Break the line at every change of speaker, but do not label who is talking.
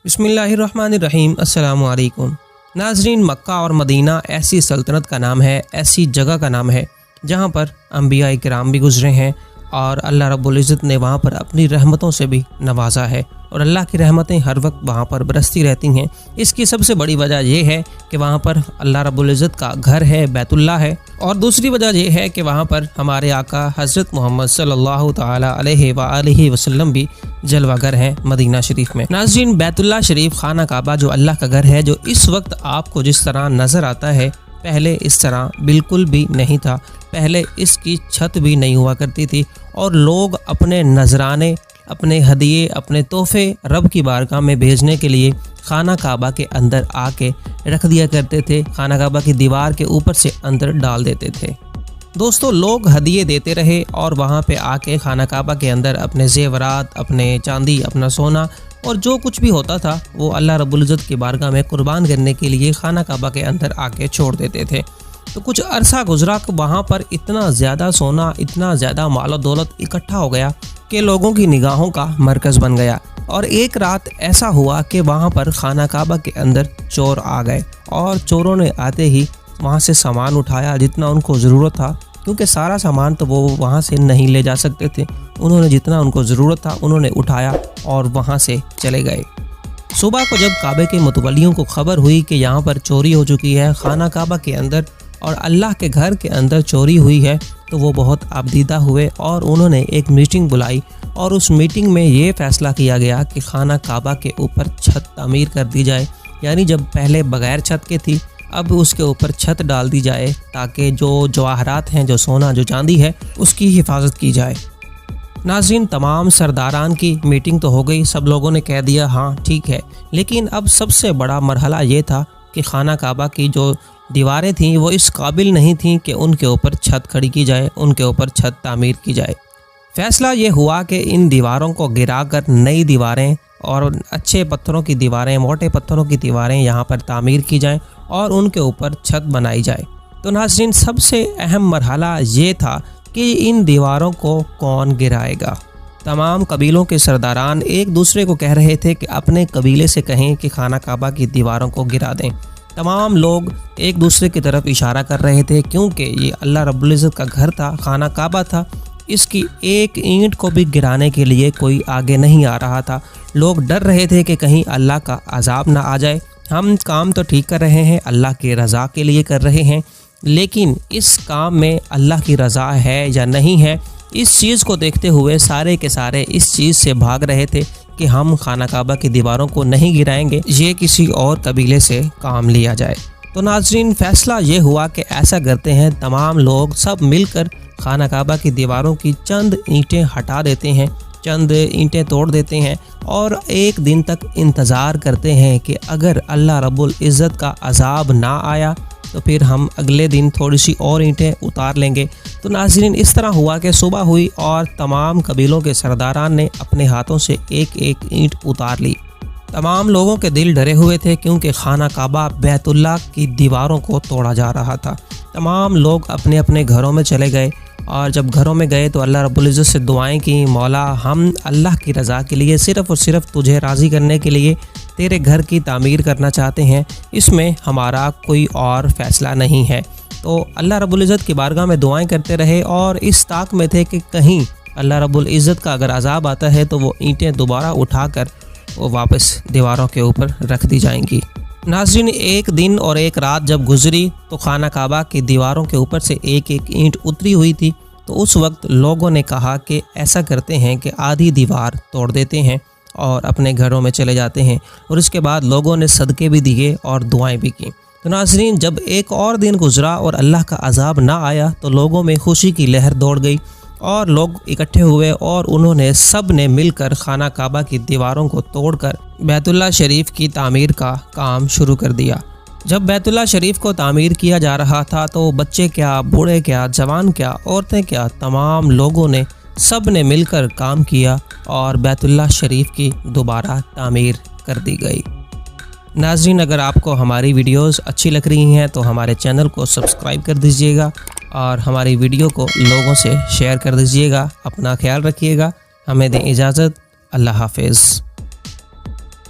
बिस्मिल्लाहिर्रहमानिर्रहीम। अस्सलामु अलैकुम नाज़रीन, मक्का और मदीना ऐसी सल्तनत का नाम है, ऐसी जगह का नाम है जहाँ पर अंबिया इकराम भी गुजरे हैं और अल्लाह रब्बुल इज़्ज़त ने वहाँ पर अपनी रहमतों से भी नवाजा है और अल्लाह की रहमतें हर वक्त वहाँ पर बरसती रहती हैं। इसकी सबसे बड़ी वजह यह है कि वहाँ पर अल्लाह रब्बुल इज़्ज़त का घर है, बैतुल्लाह है, और दूसरी वजह यह है कि वहाँ पर हमारे आका हज़रत मोहम्मद सल्लल्लाहु ताला अलैहि वसल्लम भी जलवागर हैं मदीना शरीफ में। नाज़रीन, बैतुल्लाह शरीफ खाना काबा जो अल्लाह का घर है, जो इस वक्त आपको जिस तरह नज़र आता है, पहले इस तरह बिल्कुल भी नहीं था। पहले इसकी छत भी नहीं हुआ करती थी और लोग अपने नजराने, अपने हदिये, अपने तोहफे रब की बारगाह में भेजने के लिए खाना काबा के अंदर आके रख दिया करते थे। खाना काबा की दीवार के ऊपर से अंदर डाल देते थे। दोस्तों, लोग हदिये देते रहे और वहाँ पे आके खाना काबा के अंदर अपने जेवरात, अपने चांदी, अपना सोना और जो कुछ भी होता था वो अल्लाह रब्बुल इज़्ज़त की बारगाह में कुर्बान करने के लिए खाना काबा के अंदर आके छोड़ देते थे। तो कुछ अरसा गुजरा कि वहाँ पर इतना ज़्यादा सोना, इतना ज़्यादा मालो दौलत इकट्ठा हो गया कि लोगों की निगाहों का मरकज़ बन गया। और एक रात ऐसा हुआ कि वहाँ पर खाना काबा के अंदर चोर आ गए और चोरों ने आते ही वहाँ से सामान उठाया जितना उनको ज़रूरत था, क्योंकि सारा सामान तो वो वहाँ से नहीं ले जा सकते थे। उन्होंने जितना उनको ज़रूरत था उन्होंने उठाया और वहाँ से चले गए। सुबह को जब काबे के मुतवल्लियों को खबर हुई कि यहाँ पर चोरी हो चुकी है, खाना काबा के अंदर और अल्लाह के घर के अंदर चोरी हुई है, तो वो बहुत आबदीदा हुए और उन्होंने एक मीटिंग बुलाई और उस मीटिंग में ये फ़ैसला किया गया कि खाना काबा के ऊपर छत तामीर कर दी जाए। यानी जब पहले बग़ैर छत के थी, अब उसके ऊपर छत डाल दी जाए ताकि जो जवाहरात हैं, जो सोना, जो चांदी है, उसकी हिफाजत की जाए। नाज़रीन, तमाम सरदारान की मीटिंग तो हो गई, सब लोगों ने कह दिया हाँ ठीक है, लेकिन अब सबसे बड़ा मरहला ये था कि खाना काबा की जो दीवारें थीं वो इस काबिल नहीं थीं कि उनके ऊपर छत खड़ी की जाए, उनके ऊपर छत तामीर की जाए। फ़ैसला ये हुआ कि इन दीवारों को गिरा कर नई दीवारें और अच्छे पत्थरों की दीवारें, मोटे पत्थरों की दीवारें यहाँ पर तामीर की जाएँ और उनके ऊपर छत बनाई जाए। तो नाज़रीन, सबसे अहम मरहला ये था कि इन दीवारों को कौन गिराएगा। तमाम कबीलों के सरदारान एक दूसरे को कह रहे थे कि अपने कबीले से कहें कि खाना काबा की दीवारों को गिरा दें। तमाम लोग एक दूसरे की तरफ इशारा कर रहे थे, क्योंकि ये अल्लाह रब्बुल इज़्ज़त का घर था, खाना काबा था, इसकी एक ईंट को भी गिराने के लिए कोई आगे नहीं आ रहा था। लोग डर रहे थे कि कहीं अल्लाह का अजाब ना आ जाए। हम काम तो ठीक कर रहे हैं, अल्लाह की रज़ा के लिए कर रहे हैं, लेकिन इस काम में अल्लाह की रज़ा है या नहीं है, इस चीज़ को देखते हुए सारे के सारे इस चीज़ से भाग रहे थे कि हम खाना काबा की दीवारों को नहीं गिराएंगे, ये किसी और कबीले से काम लिया जाए। तो नाज़रीन, फ़ैसला ये हुआ कि ऐसा करते हैं, तमाम लोग सब मिलकर खाना काबा की दीवारों की चंद ईंटें हटा देते हैं, चंद ईंटें तोड़ देते हैं और एक दिन तक इंतज़ार करते हैं कि अगर अल्लाह रब्बुल इज़्ज़त का अजाब ना आया तो फिर हम अगले दिन थोड़ी सी और ईंटें उतार लेंगे। तो नाज़रीन, इस तरह हुआ कि सुबह हुई और तमाम कबीलों के सरदारान ने अपने हाथों से एक एक ईंट उतार ली। तमाम लोगों के दिल डरे हुए थे, क्योंकि खाना काबा बैतुल्लाह की दीवारों को तोड़ा जा रहा था। तमाम लोग अपने अपने घरों में चले गए और जब घरों में गए तो अल्लाह रब्बुल इज़्ज़त से दुआएं की, मौला हम अल्लाह की रज़ा के लिए, सिर्फ़ और सिर्फ तुझे राज़ी करने के लिए तेरे घर की तामीर करना चाहते हैं, इसमें हमारा कोई और फ़ैसला नहीं है। तो अल्लाह रब्बुल इज़्ज़त की बारगाह में दुआएं करते रहे और इस ताक में थे कि कहीं अल्लाह रब्बुल इज़्ज़त का अगर अजाब आता है तो वो ईंटें दोबारा उठाकर वो वापस दीवारों के ऊपर रख दी जाएंगी। नाज़रीन, एक दिन और एक रात जब गुजरी तो खाना काबा की दीवारों के ऊपर से एक एक ईंट उतरी हुई थी। तो उस वक्त लोगों ने कहा कि ऐसा करते हैं कि आधी दीवार तोड़ देते हैं और अपने घरों में चले जाते हैं, और इसके बाद लोगों ने सदक़े भी दिए और दुआएं भी की। तो नाज़रीन, जब एक और दिन गुजरा और अल्लाह का अजाब ना आया तो लोगों में खुशी की लहर दौड़ गई और लोग इकट्ठे हुए और उन्होंने सब ने मिलकर खाना काबा की दीवारों को तोड़कर बैतुल्लाह शरीफ की तामीर का काम शुरू कर दिया। जब बैतुल्लाह शरीफ को तामीर किया जा रहा था तो बच्चे क्या, बूढ़े क्या, जवान क्या, औरतें क्या, तमाम लोगों ने, सब ने मिलकर काम किया और बैतुल्लाह शरीफ की दोबारा तामीर कर दी गई। नाज़रीन, अगर आपको हमारी वीडियोस अच्छी लग रही हैं तो हमारे चैनल को सब्सक्राइब कर दीजिएगा और हमारी वीडियो को लोगों से शेयर कर दीजिएगा। अपना ख्याल रखिएगा। हमें दें इजाज़त। अल्लाह हाफ़िज़।